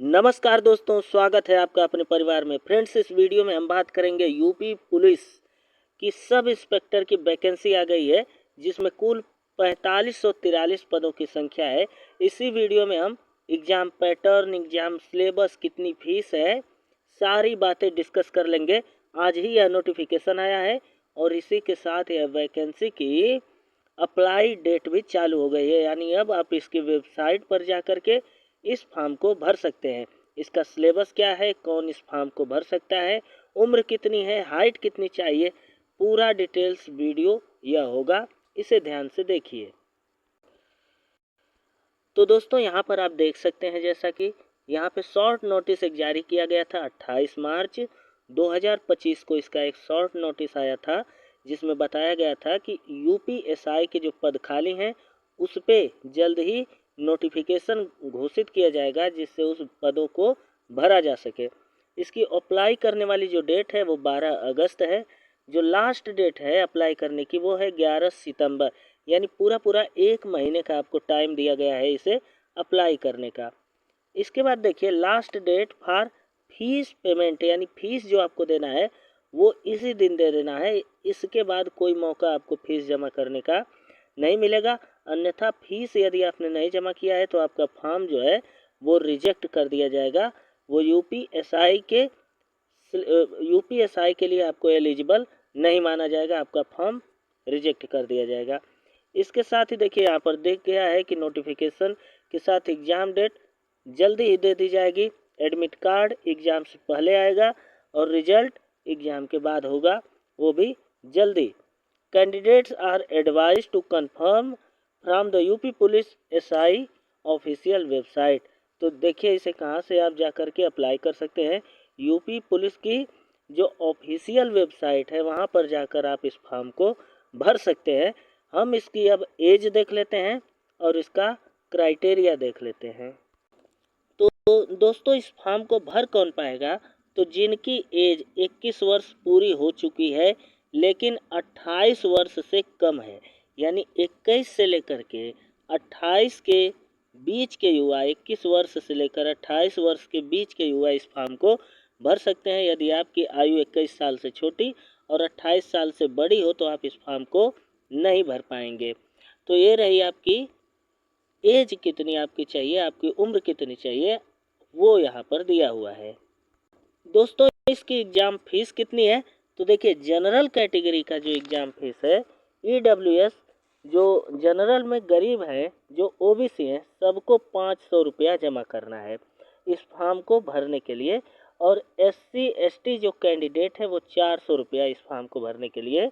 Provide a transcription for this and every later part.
नमस्कार दोस्तों, स्वागत है आपका अपने परिवार में। फ्रेंड्स, इस वीडियो में हम बात करेंगे यूपी पुलिस की सब इंस्पेक्टर की वैकेंसी आ गई है, जिसमें कुल 4543 पदों की संख्या है। इसी वीडियो में हम एग्जाम पैटर्न, एग्जाम सिलेबस, कितनी फीस है, सारी बातें डिस्कस कर लेंगे। आज ही यह नोटिफिकेशन आया है और इसी के साथ यह वैकेंसी की अप्लाई डेट भी चालू हो गई है, यानी अब आप इसकी वेबसाइट पर जा कर के इस फॉर्म को भर सकते हैं। इसका सिलेबस क्या है, कौन इस फॉर्म को भर सकता है, उम्र कितनी है, हाइट कितनी चाहिए, पूरा डिटेल्स वीडियो यह होगा, इसे ध्यान से देखिए। तो दोस्तों, यहाँ पर आप देख सकते हैं जैसा कि यहाँ पे शॉर्ट नोटिस एक जारी किया गया था 28 मार्च 2025 को। इसका एक शॉर्ट नोटिस आया था जिसमें बताया गया था कि यूपीएसआई के जो पद खाली हैं उस पे जल्द ही नोटिफिकेशन घोषित किया जाएगा, जिससे उस पदों को भरा जा सके। इसकी अप्लाई करने वाली जो डेट है वो 12 अगस्त है। जो लास्ट डेट है अप्लाई करने की वो है 11 सितंबर, यानी पूरा एक महीने का आपको टाइम दिया गया है इसे अप्लाई करने का। इसके बाद देखिए, last date for fees payment, यानी फीस जो आपको देना है वो इसी दिन दे देना है। इसके बाद कोई मौका आपको फीस जमा करने का नहीं मिलेगा। अन्यथा फीस यदि आपने नहीं जमा किया है तो आपका फॉर्म जो है वो रिजेक्ट कर दिया जाएगा। वो यूपीएसआई के लिए आपको एलिजिबल नहीं माना जाएगा, आपका फॉर्म रिजेक्ट कर दिया जाएगा। इसके साथ ही देखिए, यहाँ पर देख गया है कि नोटिफिकेशन के साथ एग्जाम डेट जल्दी ही दे दी जाएगी। एडमिट कार्ड एग्जाम से पहले आएगा और रिजल्ट एग्जाम के बाद होगा, वो भी जल्दी। Candidates are advise to confirm from the UP police SI official website. तो देखिए, इसे कहाँ से आप जा कर के अप्लाई कर सकते हैं। यूपी पुलिस की जो ऑफिशियल वेबसाइट है वहाँ पर जाकर आप इस फॉर्म को भर सकते हैं। हम इसकी अब एज देख लेते हैं और इसका क्राइटेरिया देख लेते हैं। तो दोस्तों, इस फॉर्म को भर कौन पाएगा? तो जिनकी एज 21 वर्ष पूरी हो चुकी है लेकिन 28 वर्ष से कम है, यानी 21 से लेकर के 28 के बीच के युवा, 21 वर्ष से लेकर 28 वर्ष के बीच के युवा इस फॉर्म को भर सकते हैं। यदि आपकी आयु 21 साल से छोटी और 28 साल से बड़ी हो तो आप इस फॉर्म को नहीं भर पाएंगे। तो ये रही आपकी एज कितनी आपकी चाहिए, आपकी उम्र कितनी चाहिए, वो यहाँ पर दिया हुआ है। दोस्तों, इसकी एग्जाम फीस कितनी है? तो देखिए, जनरल कैटेगरी का जो एग्जाम फीस है, ईडब्ल्यूएस, जो जनरल में गरीब है, जो ओबीसी है, सबको 500 रुपया जमा करना है इस फॉर्म को भरने के लिए। और एससी एसटी जो कैंडिडेट है वो 400 रुपया इस फॉर्म को भरने के लिए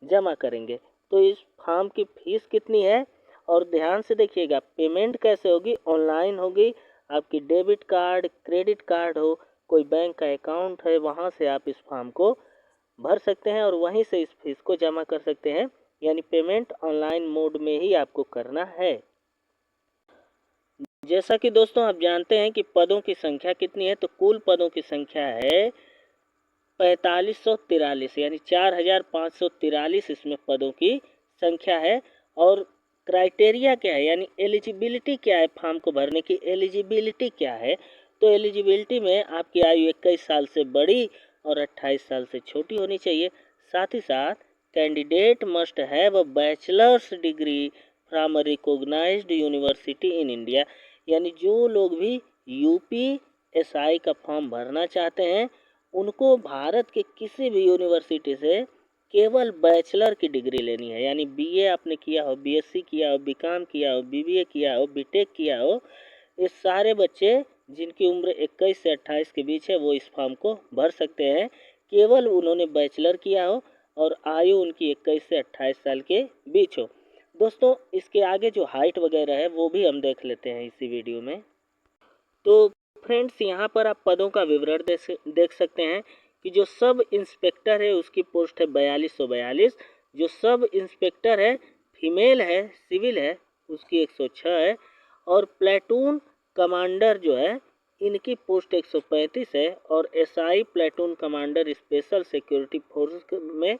जमा करेंगे। तो इस फॉर्म की फीस कितनी है? और ध्यान से देखिएगा, पेमेंट कैसे होगी? ऑनलाइन होगी। आपकी डेबिट कार्ड, क्रेडिट कार्ड हो, कोई बैंक का अकाउंट है, वहाँ से आप इस फॉर्म को भर सकते हैं और वहीं से इस फीस को जमा कर सकते हैं। यानी पेमेंट ऑनलाइन मोड में ही आपको करना है। जैसा कि दोस्तों आप जानते हैं कि पदों की संख्या कितनी है, तो कुल पदों की संख्या है 4543, यानी 4543 इसमें पदों की संख्या है। और क्राइटेरिया क्या है, यानी एलिजिबिलिटी क्या है, फॉर्म को भरने की एलिजिबिलिटी क्या है? तो एलिजिबिलिटी में आपकी आयु 21 साल से बड़ी और 28 साल से छोटी होनी चाहिए। साथ ही साथ candidate must have a bachelor's degree from a recognised university in India, यानी जो लोग भी यूपीएसआई का फॉर्म भरना चाहते हैं उनको भारत के किसी भी यूनिवर्सिटी से केवल बैचलर की डिग्री लेनी है। यानी बीए आपने किया हो, बीएससी किया हो, बीकॉम किया हो, बीबीए किया हो, बीटेक किया हो, ये सारे बच्चे जिनकी उम्र 21 से 28 के बीच है वो इस फॉर्म को भर सकते हैं। केवल उन्होंने बैचलर किया हो और आयु उनकी 21 से 28 साल के बीच हो। दोस्तों, इसके आगे जो हाइट वगैरह है वो भी हम देख लेते हैं इसी वीडियो में। तो फ्रेंड्स, यहाँ पर आप पदों का विवरण देख सकते हैं कि जो सब इंस्पेक्टर है उसकी पोस्ट है 4242। जो सब इंस्पेक्टर है फीमेल है, सिविल है, उसकी 106 है। और प्लेटून कमांडर जो है इनकी पोस्ट 135 है। और SI platoon commander special security force में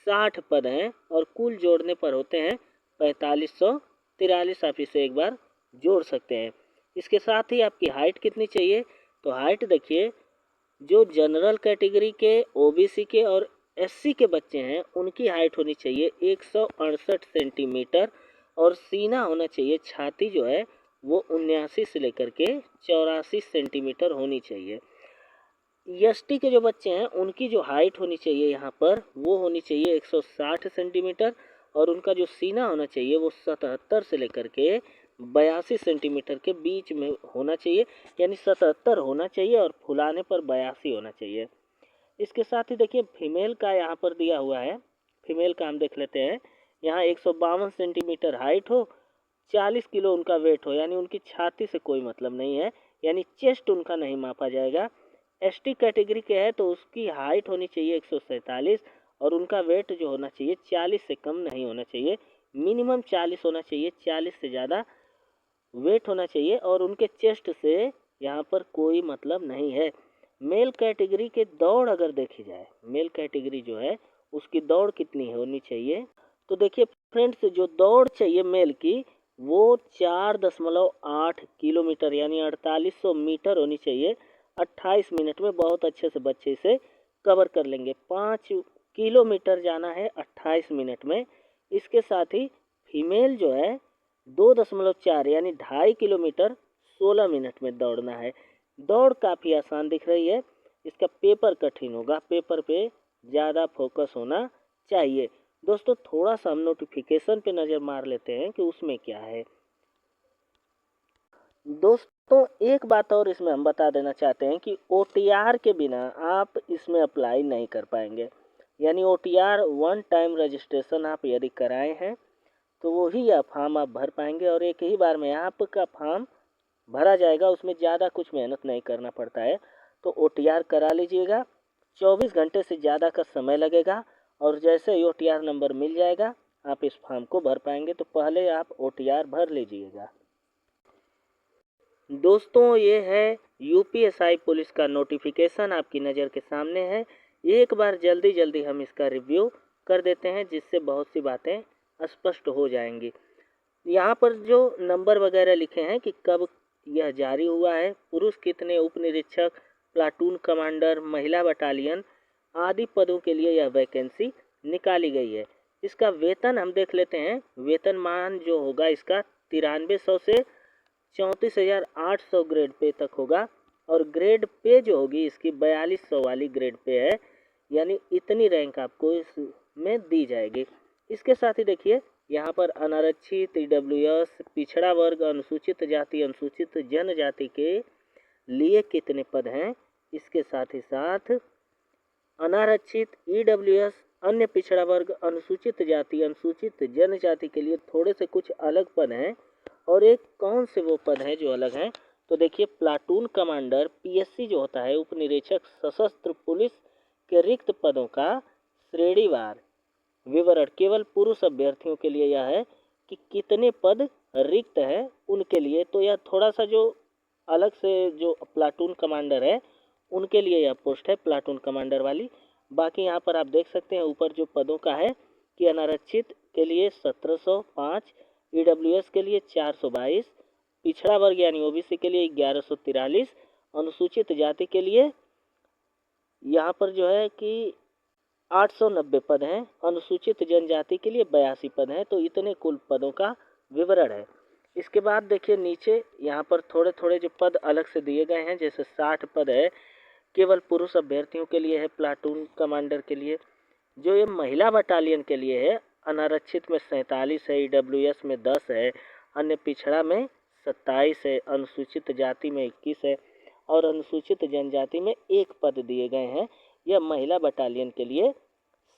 60 पद हैं और कुल जोड़ने पर होते हैं 4543। आप इसे एक बार जोड़ सकते हैं। इसके साथ ही आपकी हाइट कितनी चाहिए, तो हाइट देखिए जो जनरल कैटेगरी के, ओबीसी के और एससी के बच्चे हैं उनकी हाइट होनी चाहिए 168 सेंटीमीटर और सीना होना चाहिए, छाती जो है वो 79 से लेकर के 84 सेंटीमीटर होनी चाहिए। एसटी के जो बच्चे हैं उनकी जो हाइट होनी चाहिए यहाँ पर वो होनी चाहिए 160 सेंटीमीटर और उनका जो सीना होना चाहिए वो 77 से लेकर के 82 सेंटीमीटर के बीच में होना चाहिए, यानी 77 होना चाहिए और फुलाने पर 82 होना चाहिए। इसके साथ ही देखिए फीमेल का यहाँ पर दिया हुआ है, फीमेल का हम देख लेते हैं। यहाँ 152 सेंटीमीटर हाइट हो, 40 किलो उनका वेट हो, यानी उनकी छाती से कोई मतलब नहीं है, यानी चेस्ट उनका नहीं मापा जाएगा। एसटी कैटेगरी के है तो उसकी हाइट होनी चाहिए 147 और उनका वेट जो होना चाहिए 40 से कम नहीं होना चाहिए, मिनिमम 40 होना चाहिए, 40 से ज़्यादा वेट होना चाहिए और उनके चेस्ट से यहाँ पर कोई मतलब नहीं है। मेल कैटेगरी के दौड़ अगर देखी जाए, मेल कैटेगरी जो है उसकी दौड़ कितनी होनी चाहिए, तो देखिए फ्रेंड्स जो दौड़ चाहिए मेल की वो 4.8 किलोमीटर यानी 4800 मीटर होनी चाहिए। 28 मिनट में बहुत अच्छे से बच्चे इसे कवर कर लेंगे। 5 किलोमीटर जाना है 28 मिनट में। इसके साथ ही फीमेल जो है 2.4 यानी 2.5 किलोमीटर 16 मिनट में दौड़ना है। दौड़ काफ़ी आसान दिख रही है, इसका पेपर कठिन होगा, पेपर पे ज़्यादा फोकस होना चाहिए। दोस्तों थोड़ा सा हम नोटिफिकेशन पे नज़र मार लेते हैं कि उसमें क्या है। दोस्तों एक बात और इसमें हम बता देना चाहते हैं कि OTR के बिना आप इसमें अप्लाई नहीं कर पाएंगे, यानी OTR वन टाइम रजिस्ट्रेशन आप यदि कराए हैं तो वही यह फॉर्म आप भर पाएंगे और एक ही बार में आपका फॉर्म भरा जाएगा, उसमें ज़्यादा कुछ मेहनत नहीं करना पड़ता है। तो OTR करा लीजिएगा, 24 घंटे से ज़्यादा का समय लगेगा और जैसे ही OTR नंबर मिल जाएगा आप इस फॉर्म को भर पाएंगे, तो पहले आप OTR भर लीजिएगा। दोस्तों ये है UPSI पुलिस का नोटिफिकेशन आपकी नज़र के सामने है। एक बार जल्दी जल्दी हम इसका रिव्यू कर देते हैं जिससे बहुत सी बातें स्पष्ट हो जाएंगी। यहाँ पर जो नंबर वगैरह लिखे हैं कि कब यह जारी हुआ है, पुरुष कितने, उप निरीक्षक, प्लाटून कमांडर, महिला बटालियन आदि पदों के लिए यह वैकेंसी निकाली गई है। इसका वेतन हम देख लेते हैं। वेतनमान जो होगा इसका 9300 से 34,800 ग्रेड पे तक होगा और ग्रेड पे जो होगी इसकी 4200 वाली ग्रेड पे है, यानी इतनी रैंक आपको इसमें दी जाएगी। इसके साथ ही देखिए यहाँ पर अनारक्षित, EWS, पिछड़ा वर्ग, अनुसूचित जाति, अनुसूचित जनजाति के लिए कितने पद हैं, इसके साथ ही साथ अनारक्षित, EWS, अन्य पिछड़ा वर्ग, अनुसूचित जाति, अनुसूचित जनजाति के लिए थोड़े से कुछ अलग पद हैं और एक कौन से वो पद हैं जो अलग हैं, तो देखिए प्लाटून कमांडर, PSC जो होता है, उप निरीक्षक सशस्त्र पुलिस के रिक्त पदों का श्रेणीवार विवरण केवल पुरुष अभ्यर्थियों के लिए यह है कि कितने पद रिक्त हैं उनके लिए। तो यह थोड़ा सा जो अलग से जो प्लाटून कमांडर है उनके लिए यह पोस्ट है, प्लाटून कमांडर वाली। बाकी यहाँ पर आप देख सकते हैं ऊपर जो पदों का है कि अनारक्षित के लिए 1705, EWS के लिए 422, पिछड़ा वर्ग यानी OBC के लिए 1143, अनुसूचित जाति के लिए यहाँ पर जो है कि 890 पद हैं, अनुसूचित जनजाति के लिए 82 पद हैं। तो इतने कुल पदों का विवरण है। इसके बाद देखिए नीचे यहाँ पर थोड़े थोड़े जो पद अलग से दिए गए हैं, जैसे 60 पद है केवल पुरुष अभ्यर्थियों के लिए है, प्लाटून कमांडर के लिए। जो ये महिला बटालियन के लिए है, अनारक्षित में 47 है, EWS में 10 है, अन्य पिछड़ा में 27 है, अनुसूचित जाति में 21 है और अनुसूचित जनजाति में 1 पद दिए गए हैं। यह महिला बटालियन के लिए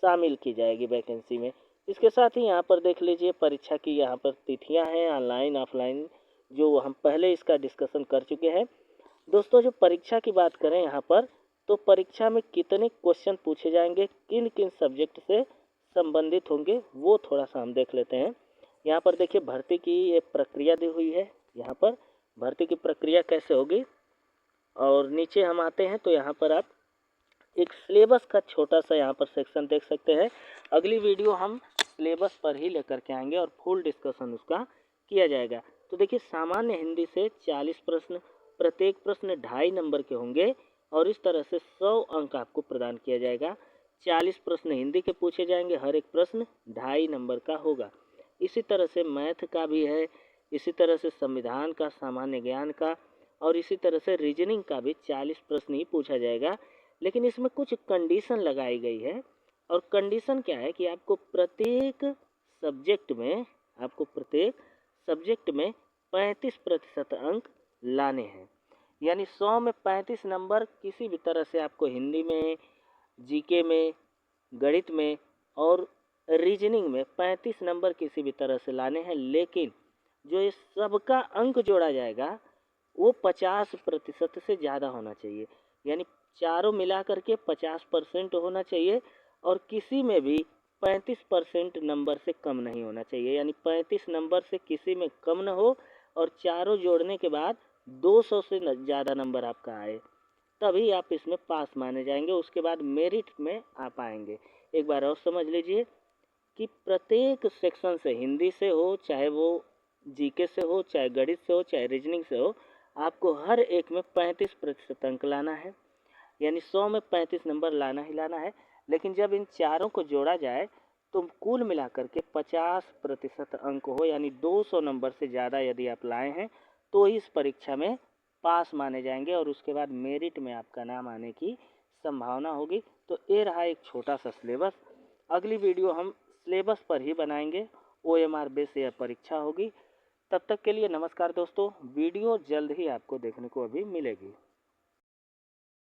शामिल की जाएगी वैकेंसी में। इसके साथ ही यहाँ पर देख लीजिए परीक्षा की यहाँ पर तिथियाँ हैं, ऑनलाइन ऑफलाइन, जो हम पहले इसका डिस्कशन कर चुके हैं। दोस्तों जो परीक्षा की बात करें यहाँ पर, तो परीक्षा में कितने क्वेश्चन पूछे जाएंगे, किन किन सब्जेक्ट से संबंधित होंगे, वो थोड़ा सा हम देख लेते हैं। यहाँ पर देखिए भर्ती की ये प्रक्रिया दी हुई है, यहाँ पर भर्ती की प्रक्रिया कैसे होगी। और नीचे हम आते हैं तो यहाँ पर आप एक सिलेबस का छोटा सा यहाँ पर सेक्शन देख सकते हैं। अगली वीडियो हम सिलेबस पर ही लेकर के आएंगे और फुल डिस्कशन उसका किया जाएगा। तो देखिए सामान्य हिंदी से 40 प्रश्न, प्रत्येक प्रश्न 2.5 नंबर के होंगे और इस तरह से 100 अंक आपको प्रदान किया जाएगा। 40 प्रश्न हिंदी के पूछे जाएंगे, हर एक प्रश्न 2.5 नंबर का होगा। इसी तरह से मैथ का भी है, इसी तरह से संविधान का, सामान्य ज्ञान का और इसी तरह से रीजनिंग का भी 40 प्रश्न ही पूछा जाएगा। लेकिन इसमें कुछ कंडीशन लगाई गई है और कंडीशन क्या है कि आपको प्रत्येक सब्जेक्ट में 35% अंक लाने हैं। यानी 100 में 35 नंबर किसी भी तरह से आपको हिंदी में, जीके में, गणित में और रीजनिंग में 35 नंबर किसी भी तरह से लाने हैं। लेकिन जो ये सबका अंक जोड़ा जाएगा वो 50% से ज़्यादा होना चाहिए। यानी चारों मिला करके 50% होना चाहिए और किसी में भी 35% नंबर से कम नहीं होना चाहिए। यानी 35 नंबर से किसी में कम न हो और चारों जोड़ने के बाद 200 से ज़्यादा नंबर आपका आए, तभी आप इसमें पास माने जाएंगे। उसके बाद मेरिट में आप आएंगे। एक बार और समझ लीजिए कि प्रत्येक सेक्शन से, हिंदी से हो, चाहे वो जीके से हो, चाहे गणित से हो, चाहे रीजनिंग से हो, आपको हर एक में 35% अंक लाना है। यानी 100 में 35 नंबर लाना ही लाना है। लेकिन जब इन चारों को जोड़ा जाए तो कुल मिलाकर के 50% अंक हो, यानी 200 नंबर से ज़्यादा यदि आप लाए हैं तो इस परीक्षा में पास माने जाएंगे और उसके बाद मेरिट में आपका नाम आने की संभावना होगी। तो ये रहा एक छोटा सा सिलेबस। अगली वीडियो हम सिलेबस पर ही बनाएंगे, OMR बेस यह परीक्षा होगी। तब तक के लिए नमस्कार दोस्तों। वीडियो जल्द ही आपको देखने को अभी मिलेगी।